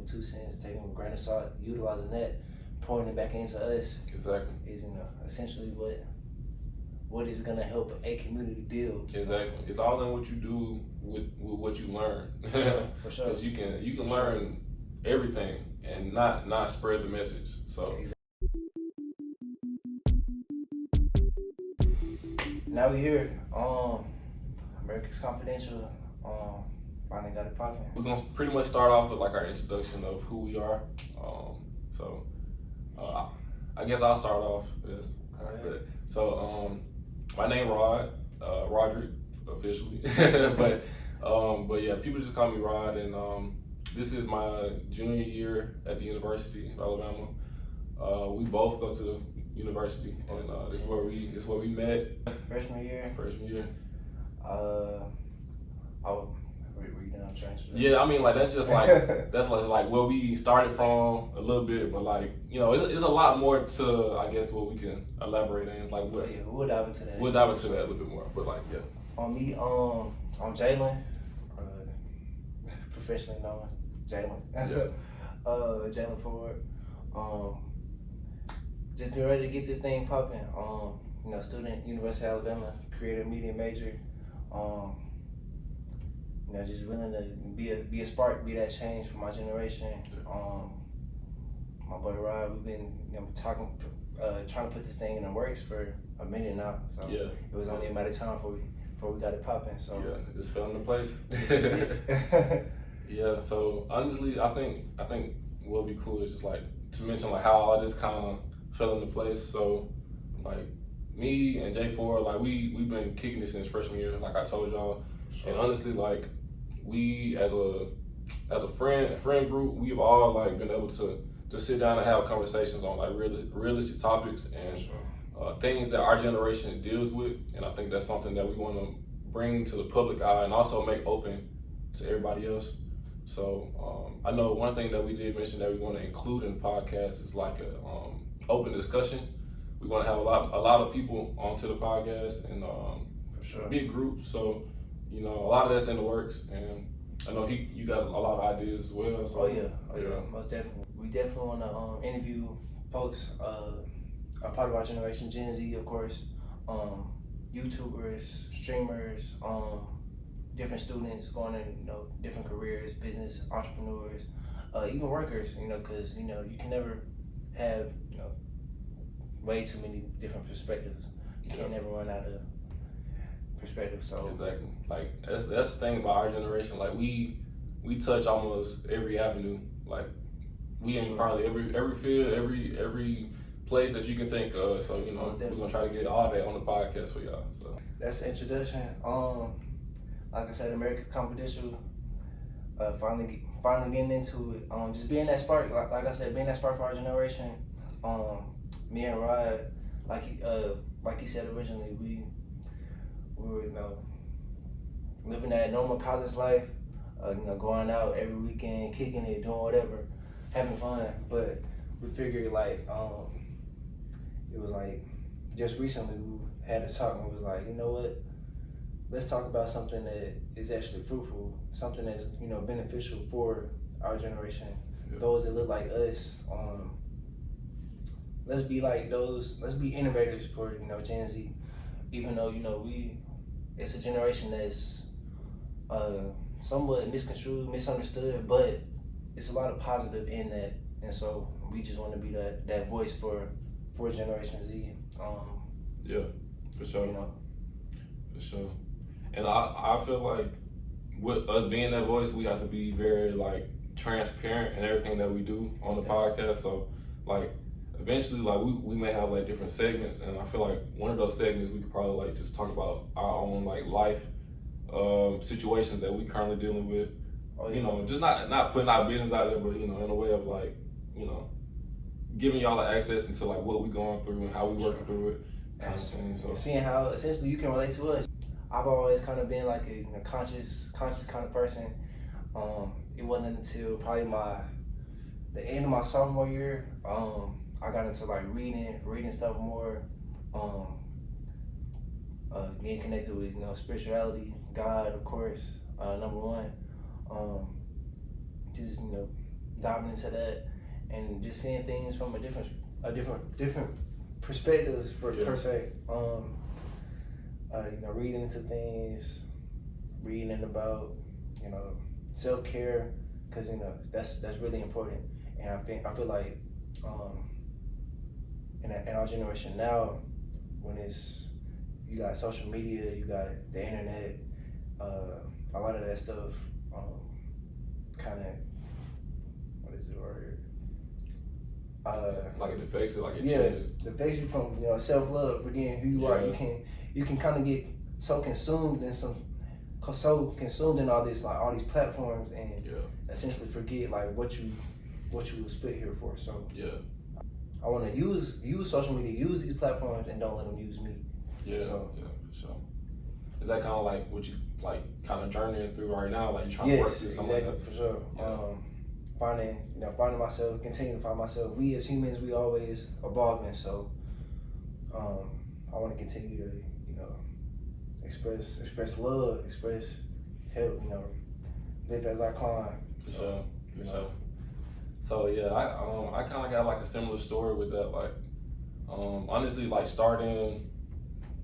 2 cents, taking a grain of salt, utilizing that, pouring it back into us. Exactly. Is essentially what is gonna help a community build. Exactly. So, it's all in what you do with what you learn. For sure. Because you can learn everything and not spread the message. So. Exactly. Now we here. Amerikaz Confidential. Finally got it popping. We're gonna pretty much start off with like our introduction of who we are. I guess I'll start off. Yes. Right. So my name Roderick officially, but yeah, people just call me Rod, and this is my junior year at the University of Alabama. We both go to the university, and this is where we met. Freshman year. Were you done transfer? Yeah, I mean, like that's just like that's like where we started from a little bit, but like it's a lot more to I guess what we can elaborate in. Like what? Yeah, we'll dive into that. We'll dive into that a little bit more, but like yeah. On me, I'm Jalen, professionally known Jalen. Yeah. Jalen Ford. Just been ready to get this thing popping. Student, University of Alabama, creative media major. Just willing to be a spark, be that change for my generation. My boy Rod, we've been talking, trying to put this thing in the works for a minute now. So yeah. It was only a matter of time before we got it popping. So yeah, it just fell into place. Yeah. So honestly, I think what would be cool is just like to mention like how all this kind of fell into place. So like me and J4, like we've been kicking this since freshman year, like I told y'all. Sure. And honestly, like we as a friend group, we've all like been able to sit down and have conversations on like realistic topics and sure. Things that our generation deals with. And I think that's something that we want to bring to the public eye and also make open to everybody else. So I know one thing that we did mention that we want to include in the podcast is like a open discussion. We want to have a lot of people onto the podcast and for sure. Big groups. So a lot of that's in the works, and I know you got a lot of ideas as well. So oh yeah, most definitely. We definitely want to interview folks, a part of our generation, Gen Z, of course, YouTubers, streamers, different students going in different careers, business entrepreneurs, even workers. Because you can never have way too many different perspectives. You can't never run out of perspective. So exactly, like that's the thing about our generation. Like we touch almost every avenue. Like we in probably every field, every place that you can think of. So we're gonna try to get all that on the podcast for y'all. So that's the introduction. Like I said, Amerikaz Confidential. Finally getting into it. Just being that spark. Like I said, being that spark for our generation. Me and Rod, like he said originally, we were living that normal college life, going out every weekend, kicking it, doing whatever, having fun. But we figured like it was like just recently we had a talk and it was like, you know what, let's talk about something that is actually fruitful, something that's beneficial for our generation, those that look like us. Let's be like those. Let's be innovators for Gen Z, even though it's a generation that's somewhat misconstrued, misunderstood, but it's a lot of positive in that, and so we just want to be that voice for Generation Z. Yeah, for sure. For sure, and I feel like with us being that voice, we have to be very like transparent in everything that we do on the podcast. So like. Eventually, like we may have like different segments, and I feel like one of those segments we could probably like just talk about our own like life situations that we currently dealing with. Just not putting our business out there, but in a way of like giving y'all the access into like what we going through and how we working through it. Kind of thing, so. Seeing how essentially you can relate to us. I've always kind of been like a conscious kind of person. It wasn't until probably the end of my sophomore year. I got into like reading stuff more, getting connected with spirituality, God, of course, number one. Just diving into that and just seeing things from a different perspectives per se. Reading into things, reading about self-care, because that's really important. And I feel like in our generation now, when you got social media, you got the internet, a lot of that stuff kind of, what is the word? Like it affects it, like it changes. It affects you from self-love, forgetting who you are. You can kind of get so consumed in all this, like all these platforms, and essentially forget like what you was put here for. So I want to use social media, use these platforms, and don't let them use me. For sure. Is that kind of like what you like kind of journeying through right now? Like you trying to work through something like that? For sure. Finding myself, continue to find myself. We as humans, we always evolving. So I want to continue to express love, express help. Live as I climb. For sure. So yeah, I kind of got like a similar story with that. Like honestly, like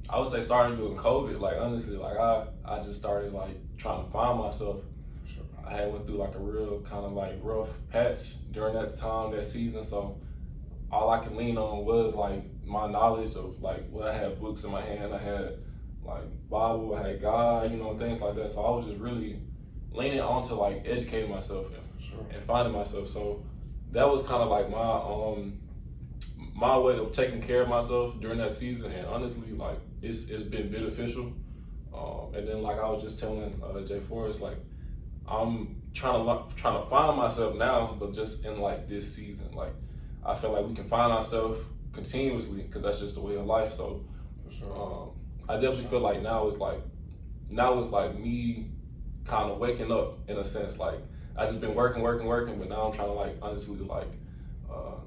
I would say starting during COVID. Like honestly, like I just started like trying to find myself. Sure. I had went through like a real kind of like rough patch during that time, that season. So all I could lean on was like my knowledge of like what I had books in my hand. I had like Bible, I had God, things like that. So I was just really leaning on to like educating myself and finding myself. So that was kind of like my way of taking care of myself during that season. And honestly, like it's been beneficial. And then like I was just telling J4, it's like I'm trying to find myself now, but just in like this season. Like I feel like we can find ourselves continuously because that's just the way of life. So for sure. I definitely feel like now it's like me kind of waking up in a sense. Like I just been working, but now I'm trying to like honestly like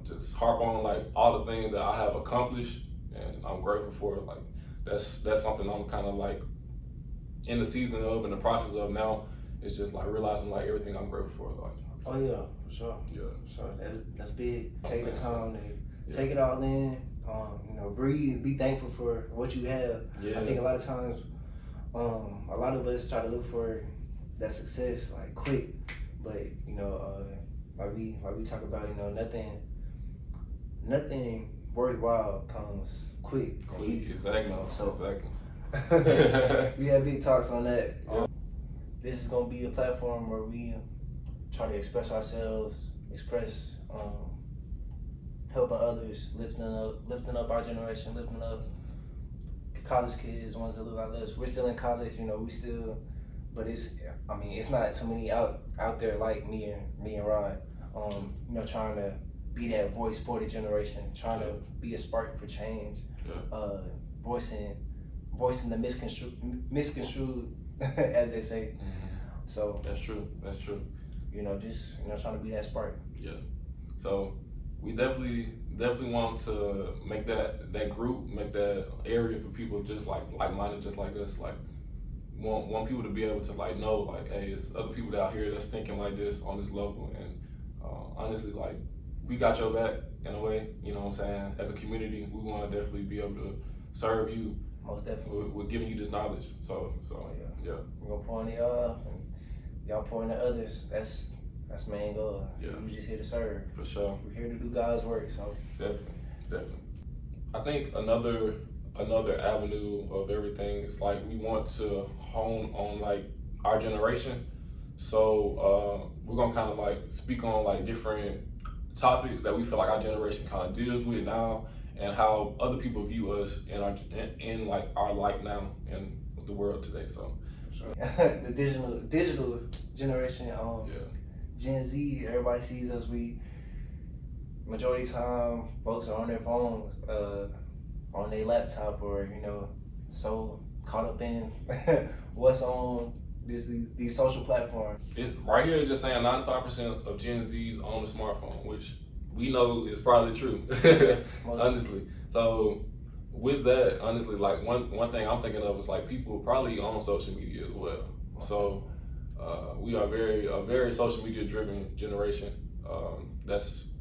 just harp on like all the things that I have accomplished and I'm grateful for. Like that's something I'm kind of like in the season of, in the process of now. It's just like realizing like everything I'm grateful for. Like oh yeah, for sure. Yeah, for sure. That's big. Take the time to take it all in. Breathe. Be thankful for what you have. Yeah. I think a lot of times, a lot of us try to look for that success like quick, but like we talk about, nothing worthwhile comes quick. Exactly. We had big talks on that. This is gonna be a platform where we try to express ourselves, express helping others, lifting up our generation, lifting up college kids, ones that look like us. We're still in college, but it's not too many out there like me and Ryan. Trying to be that voice for the generation, trying to be a spark for change, voicing the misconstrued, as they say. So that's true. Just trying to be that spark. Yeah. So we definitely want to make that group, make that area for people just like-minded, just like us. Like want people to be able to like know like, hey, it's other people out here that's thinking like this on this level. And honestly, like we got your back in a way. You know what I'm saying? As a community, we want to definitely be able to serve you. Most definitely. We're giving you this knowledge. So yeah. We're gonna pour into y'all, and y'all pour into others. That's main goal. Yeah. We're just here to serve. For sure. We're here to do God's work. So definitely. I think another avenue of everything is like we want to hone on like our generation. So we're gonna kind of like speak on like different topics that we feel like our generation kind of deals with now, and how other people view us in like our life now in the world today. So sure. The digital generation, Gen Z, everybody sees us. Majority of the time, folks are on their phones, on their laptop, or so caught up in what's on these social platforms. It's right here just saying 95% of Gen Z's on the smartphone, which we know is probably true, honestly. So with that, honestly, like one thing I'm thinking of is like people probably on social media as well. So we are a very social media driven generation. That's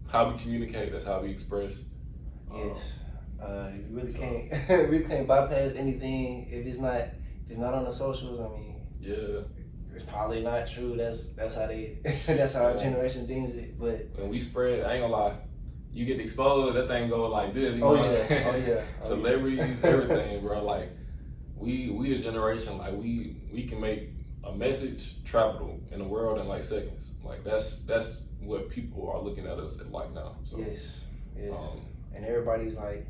how we communicate. That's how we express. Yes. You really can't really can't bypass anything if it's not on the socials. I mean, Yeah. it's probably not true. That's how they that's how our generation deems it. But when we spread, I ain't gonna lie, you get exposed, that thing go like this. You oh know what I'm yeah, saying? oh yeah, Celebrities, everything, bro. Like we a generation like we can make a message travel in the world in like seconds. Like that's what people are looking at us like now. So yes, and everybody's like,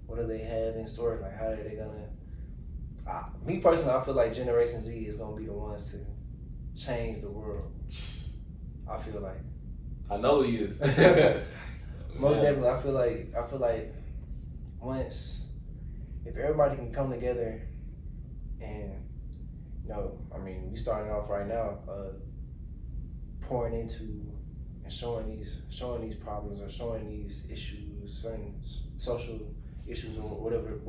what do they have in store? Like, how are they gonna? Me personally, I feel like Generation Z is gonna be the ones to change the world. I feel like. I know he is. Most definitely, I feel like if everybody can come together and I mean, we starting off right now, pouring into and showing these problems or showing these issues, certain social issues or whatever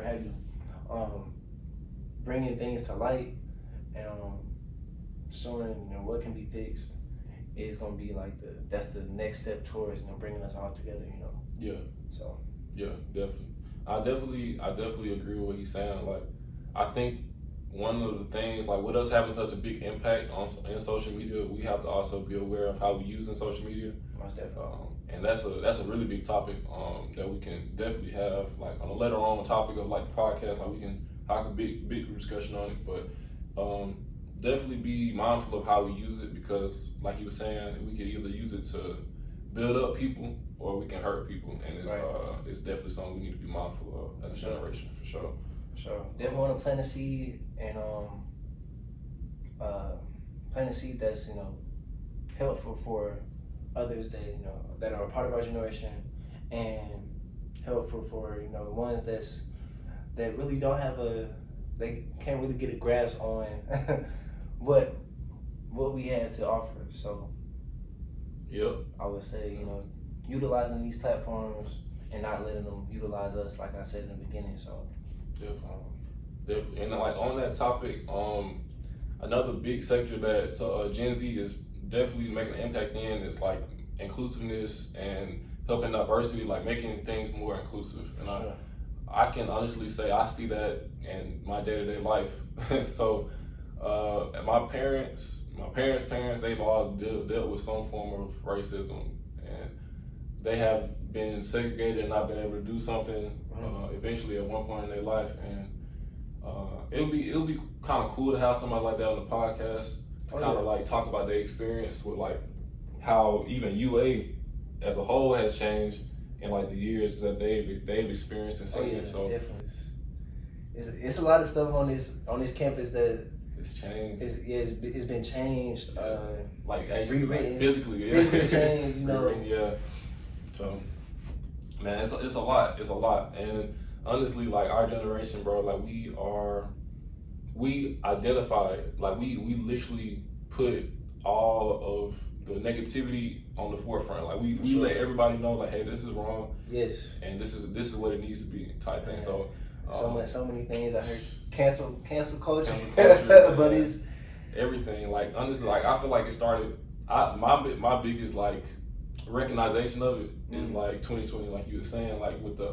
have you, bringing things to light and showing what can be fixed is gonna be like that's the next step towards bringing us all together. Yeah. So. Yeah, definitely. I definitely agree with what he's saying. Like, I think one of the things, like with us having such a big impact in social media, we have to also be aware of how we using social media. Most definitely. And that's a really big topic that we can definitely have like on a later on topic of like the podcast. Like we can have a big group discussion on it, but definitely be mindful of how we use it because, like he was saying, we could either use it to build up people or we can hurt people, and it's definitely something we need to be mindful of as a generation for sure. Sure. Definitely want to plant a seed and plant a seed that's helpful for others that are a part of our generation, and helpful for the ones that really don't have they can't really get a grasp on what we have to offer. So yep, I would say utilizing these platforms and not letting them utilize us, like I said in the beginning. So definitely. And like on that topic, another big sector that Gen Z is definitely making an impact in is like inclusiveness and helping diversity, like making things more inclusive. And sure. I can honestly say I see that in my day-to-day life. So my parents, they've all dealt with some form of racism, and they have been segregated and not been able to do something eventually at one point in their life. And it'll be kind of cool to have somebody like that on the podcast to kind of like talk about their experience with like how even UA as a whole has changed in like the years that they've experienced and seen it. So definitely. It's a lot of stuff on this campus that it's changed. It's been changed. Like actually, rewritten, like physically, changed. Rewritten, yeah. So, man, it's a lot. It's a lot, and honestly, like our generation, bro, like we identify, like we literally put all of the negativity on the forefront. Like we let everybody know, like, hey, this is wrong. Yes. And this is what it needs to be, type thing. So. So many things I heard. Cancel culture. But it's everything. Like honestly, like I feel like it started. My biggest like recognition of it is like 2020, like you were saying, like with the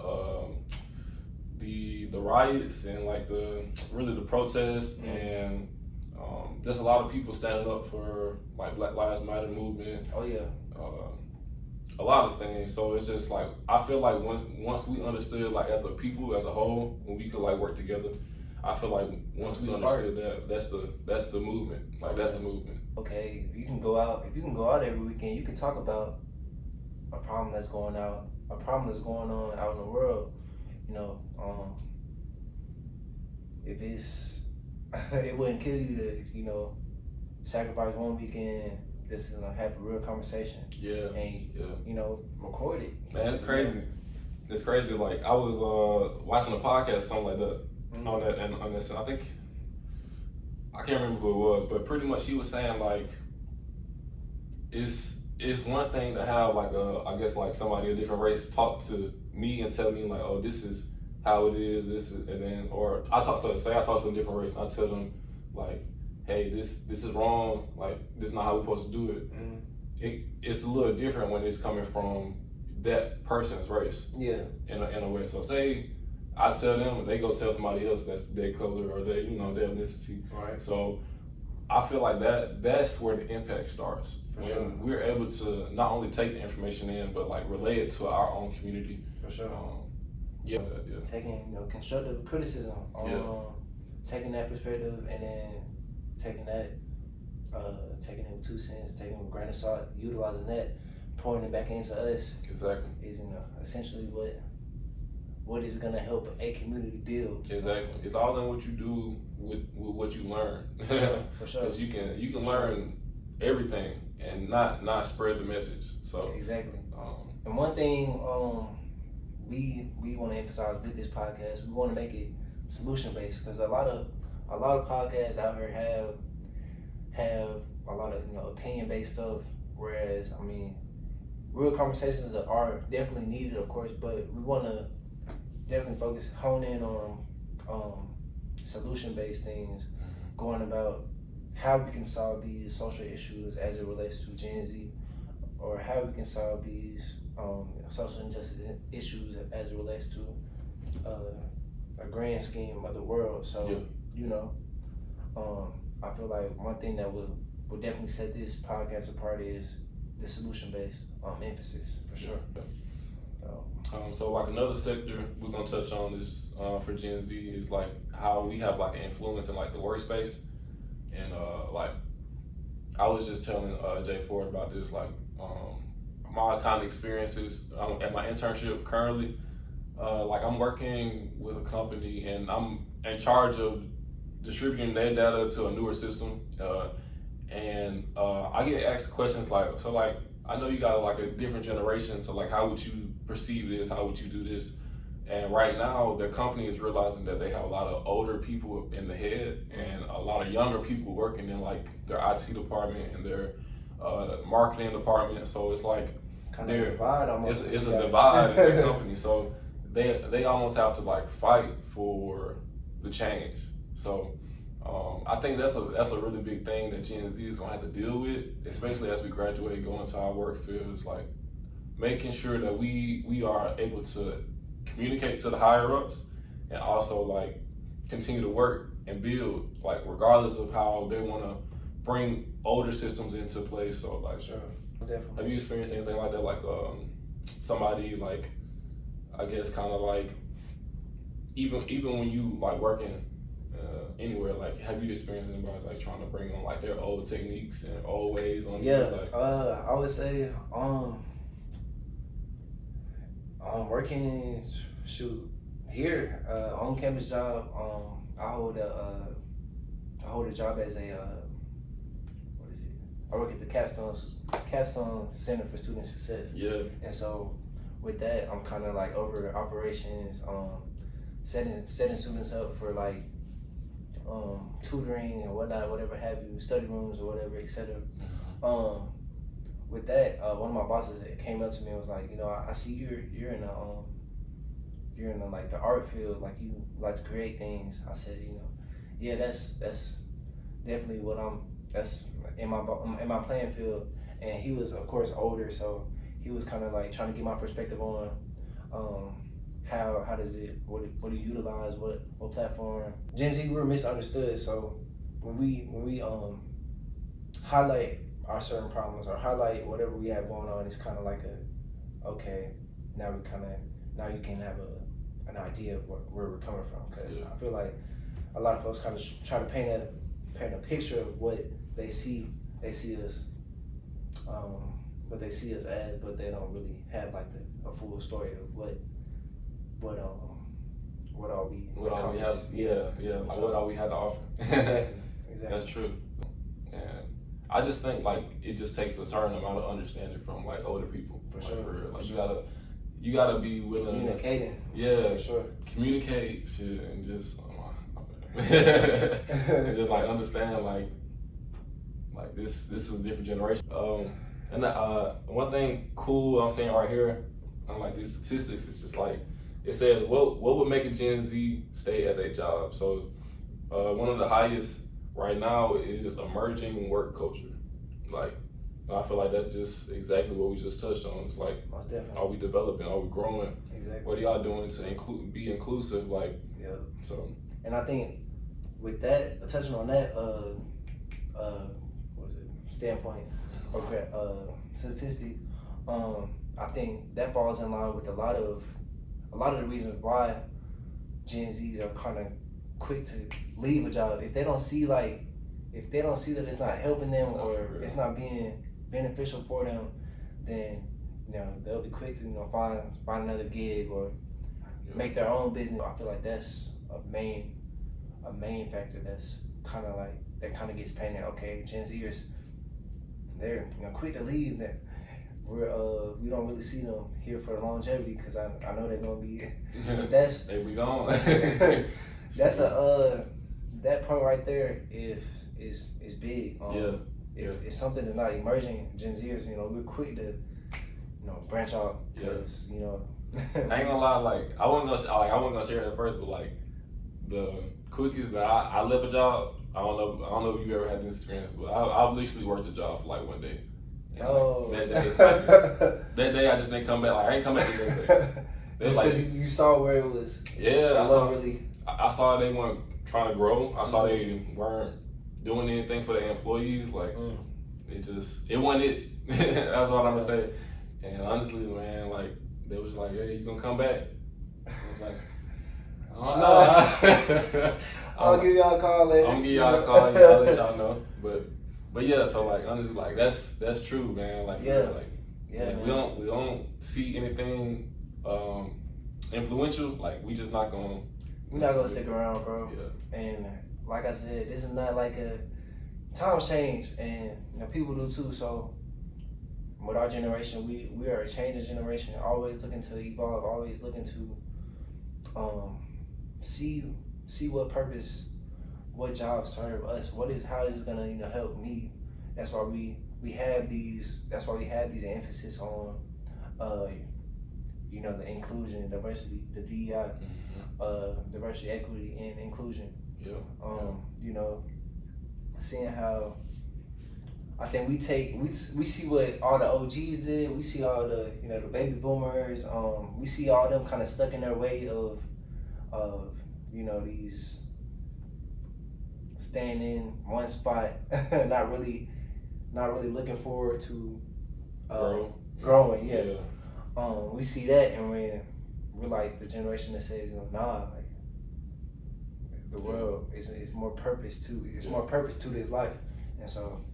riots and like the protests and there's a lot of people standing up for like Black Lives Matter movement. Oh yeah. A lot of things. So it's just like I feel like once we understood, like as a people as a whole, when we could like work together, I feel like once we understood that, that's the movement. Like that's the movement. Okay, if you can go out every weekend, you can talk about a problem that's going on out in the world. If it wouldn't kill you to sacrifice one weekend just to have a real conversation. Yeah. And record it. Man, it's crazy. It's crazy. Like I was watching a podcast, something like that, on that, and on this. I think I can't remember who it was, but pretty much he was saying like it's one thing to have like I guess like somebody of a different race talk to me and tell me like, oh, this is how it is. This is, and then or I talk to a different race and I tell them like, hey, this is wrong. Like, this is not how we're supposed to do it. It's a little different when it's coming from that person's race. Yeah. In a way. So say I tell them, they go tell somebody else that's their color or their their ethnicity. Right. So I feel like that's where the impact starts. For when sure. we're able to not only take the information in, but like relay it to our own community. For sure. Yeah. Taking constructive criticism, taking that perspective, and then taking it with 2 cents, taking it with a grain of salt, utilizing that, pouring it back into us. Exactly. Is essentially what is gonna help a community build. Exactly. So. It's all in what you do with what you learn. For sure. For sure. Because you can learn everything and not spread the message. So exactly. And one thing we want to emphasize with this podcast, we want to make it solution based, because a lot of podcasts out here have a lot of opinion based stuff, whereas real conversations are definitely needed, of course, but we want to definitely hone in on solution based things, going about how we can solve these social issues as it relates to Gen Z, or how we can solve these social injustice issues as it relates to a grand scheme of the world. So, I feel like one thing that will definitely set this podcast apart is the solution-based emphasis, for sure. So like another sector we're gonna touch on is for Gen Z is like how we have like an influence in like the workspace, and like I was just telling Jay Ford about this, like my kind of experiences at my internship currently. Like I'm working with a company and I'm in charge of distributing their data to a newer system, and I get asked questions like, so like I know you got like a different generation, so like how would you perceive this? How would you do this? And right now, their company is realizing that they have a lot of older people in the head and a lot of younger people working in like their IT department and their marketing department. So it's like kind of divide almost. It's a divide in the company. So they almost have to like fight for the change. So I think that's a really big thing that Gen Z is gonna have to deal with, especially as we graduate and go into our work fields. Like making sure that we are able to communicate to the higher ups and also like continue to work and build, like regardless of how they want to bring older systems into place. So like, sure, definitely. Have you experienced anything like that? Like somebody like, I guess kind of like even when you like working anywhere, like have you experienced anybody like trying to bring on like their old techniques and old ways on? Yeah, like, I would say working here on campus job. I hold a job as a what is it? I work at the Capstone Center for Student Success. Yeah. And so with that, I'm kind of like over operations, setting students up for like tutoring and whatnot, whatever have you, study rooms or whatever, etc. With that, one of my bosses came up to me and was like, I see you're in like the art field, like you like to create things. I said, yeah, that's definitely that's in my playing field. And he was of course older, so he was kind of like trying to get my perspective on how does what do you utilize, what platform. Gen Z, we're misunderstood, so when we highlight our certain problems or highlight whatever we have going on, it's kind of like okay, now you can have an idea of where we're coming from, because I feel like a lot of folks kind of try to paint a picture of what they see us what they see us as, but they don't really have like a full story of what all we have. Like what all we had to offer. Exactly. That's true. And I just think like it just takes a certain amount of understanding from like older people. For sure. Like you gotta be willing communicating. For sure. Communicate shit and just and just like understand like this is a different generation. And one thing cool I'm saying right here on like these statistics is just like it says what would make a Gen Z stay at their job. So one of the highest right now is emerging work culture. Like, I feel like that's just exactly what we just touched on. It's like, Most definitely. are we developing? Are we growing? Exactly. What are y'all doing to be inclusive? Like, Yeah. so. And I think with that, touching on that, what is it, standpoint or statistic, I think that falls in line with a lot of the reasons why Gen Zs are kind of quick to leave a job if they don't see that it's not helping them or it's not being beneficial for them. Then they'll be quick to find another gig or make their own business. I feel like that's a main factor that's kind of like that kind of gets painted. Okay, Gen Zers, they're quick to leave. That we don't really see them here for longevity because I know they're gonna be. That's they be gone. That's that point right there is big. If something is not emerging, Gen Zers, we're quick to branch out because I ain't gonna lie, like I wasn't gonna share it at first, but like the quickest that I left a job. I don't know if you ever had this experience, but I've literally worked a job for like one day. And like, that day I just didn't come back. Like I ain't come back the next day. Just because you saw where it was. Yeah, I saw they weren't trying to grow. I saw they weren't doing anything for their employees. Like it wasn't it. That's all I'm gonna say. And honestly, man, like they was like, "Hey, you gonna come back?" I was like, "I don't know." I'll give y'all a call later. I'm gonna give y'all a call. I'll let y'all know. But yeah, so like honestly, like that's true, man. Like real, like we don't see anything influential. Like we're not gonna stick around, bro. Yeah. And like I said, this is not like times change, and people do too. So with our generation, we are a changing generation. Always looking to evolve. Always looking to see what purpose, what jobs serve us. How is this gonna help me? That's why we have these. That's why we have these emphasis on the inclusion, diversity, the DEI, diversity, equity, and inclusion. Yeah. Seeing how I think we see what all the OGs did. We see all the the baby boomers. We see all them kind of stuck in their way of these staying in one spot, not really looking forward to growing. Yeah. We see that, and we're like the generation that says, nah, like the world is more purpose to more purpose to this life, and so.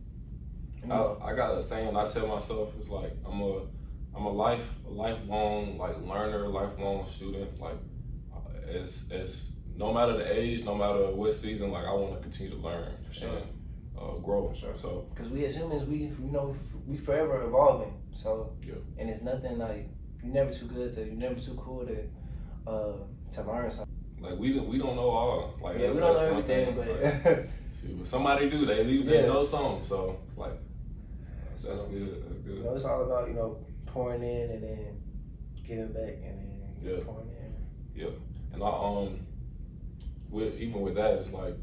I got a saying I tell myself is like I'm a lifelong like learner, lifelong student. Like it's no matter the age, no matter what season, like I want to continue to learn and grow. For sure. So because we as humans, we forever evolving. So and it's nothing like you're never too cool to learn something. Like we don't know all. Like we don't know everything, but like, somebody do. They know something. So it's like. That's good. That's good. It's all about pouring in and then giving back and then pouring in. Yeah, and even with that, it's like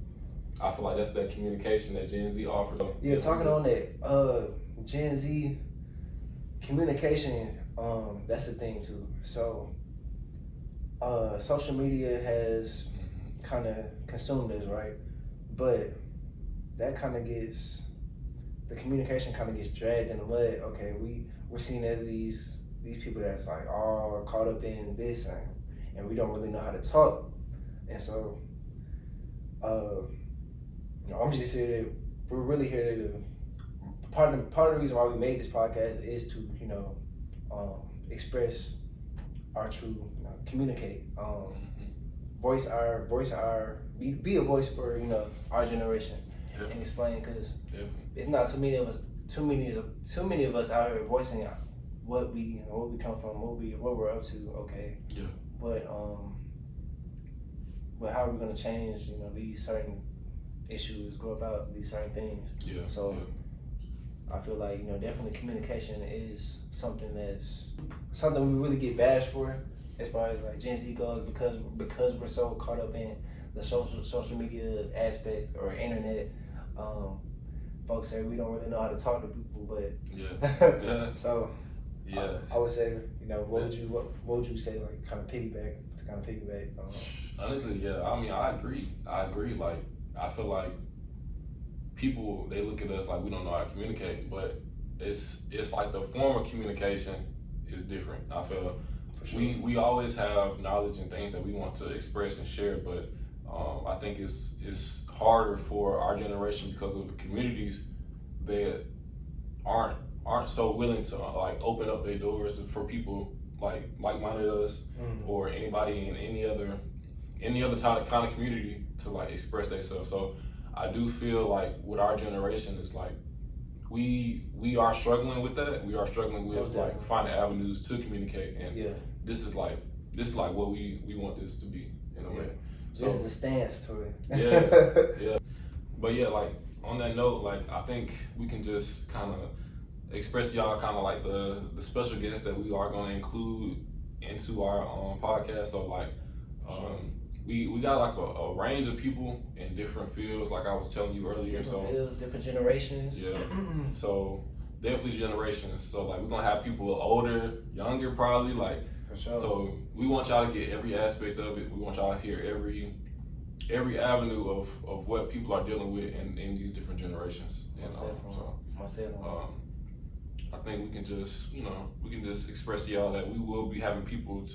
I feel like that's that communication that Gen Z offers. Yeah, talking on that Gen Z communication, that's the thing too. So, social media has kind of consumed us, right? But that kind of the communication kind of gets dragged in the mud. Okay, we're seen as these people that's like all caught up in this and we don't really know how to talk. And so I'm just here we're really here to part of the reason why we made this podcast is to express our true communicate, be a voice for our generation. And explain, because it's not too many of us out here voicing what we come from, what we're up to. Okay. Yeah. But how are we gonna change these certain issues, go about these certain things? Yeah. So I feel like definitely communication is something we really get bashed for as far as like Gen Z goes because we're so caught up in the social media aspect or internet. Folks say we don't really know how to talk to people, but yeah. So yeah. I would say, what would you say, like, kind of piggyback? Honestly, yeah. I mean, I agree. Like, I feel like people, they look at us like we don't know how to communicate, but it's like the form of communication is different. I feel For sure. we always have knowledge and things that we want to express and share, but I think it's harder for our generation because of the communities that aren't so willing to like open up their doors for people like-minded us, or anybody in any other kind of community to like express themselves. So I do feel like with our generation, it's like we are struggling with that. We are struggling with like finding avenues to communicate, and this is like what we want this to be in a way. So this is the stance to it. yeah. But yeah, like on that note, like I think we can just kind of express to y'all kind of like the special guests that we are going to include into our podcast. So like we got like a range of people in different fields, like I was telling you earlier. Different fields, different generations. Yeah. So definitely generations. So like we're gonna have people older, younger, probably, like. For sure. So we want y'all to get every aspect of it. We want y'all to hear every avenue of what people are dealing with in these different generations. Most definitely. I think we can just express to y'all that we will be having people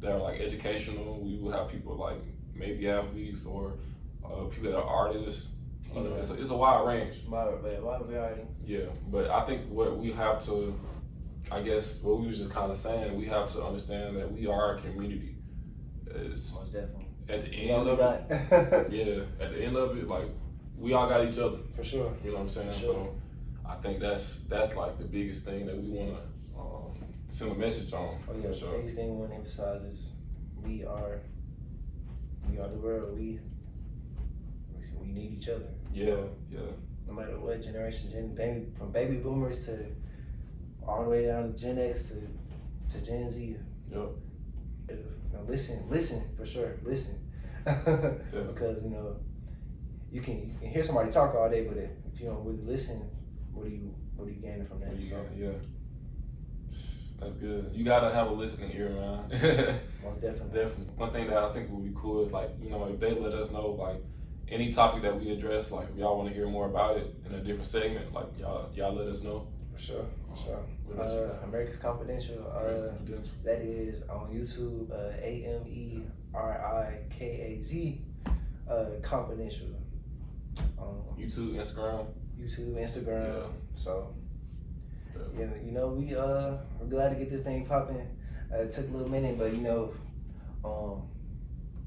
that are like educational. We will have people like maybe athletes or people that are artists. It's a wide range. A lot of variety. Yeah, but I think what we have to, I guess what we was just kind of saying, we have to understand that we are a community. Most definitely. At the end of it, at the end of it, like we all got each other. For sure. You know what I'm saying? Sure. So I think that's like the biggest thing that we want to send a message on. Oh yeah, the biggest thing we want to emphasize is we are the world. We need each other. Yeah. No matter what generation, from baby boomers to all the way down to Gen X to Gen Z. Yep. Listen for sure. Listen, because you can hear somebody talk all day, but if you don't really listen, what are you gaining from that? Yeah, that's good. You gotta have a listening ear, man. Most definitely. One thing that I think would be cool is like if they let us know like any topic that we address, like if y'all want to hear more about it in a different segment, like y'all let us know. For sure. Amerikaz Confidential. That is on YouTube. AMERIKAZ Confidential. YouTube, Instagram. Yeah. So we're glad to get this thing popping. It took a little minute, but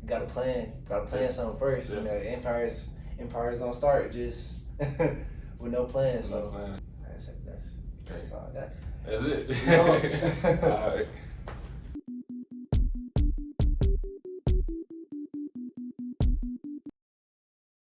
gotta plan something first. Empires don't start just with no plan. So that's all I got. That's it. All right.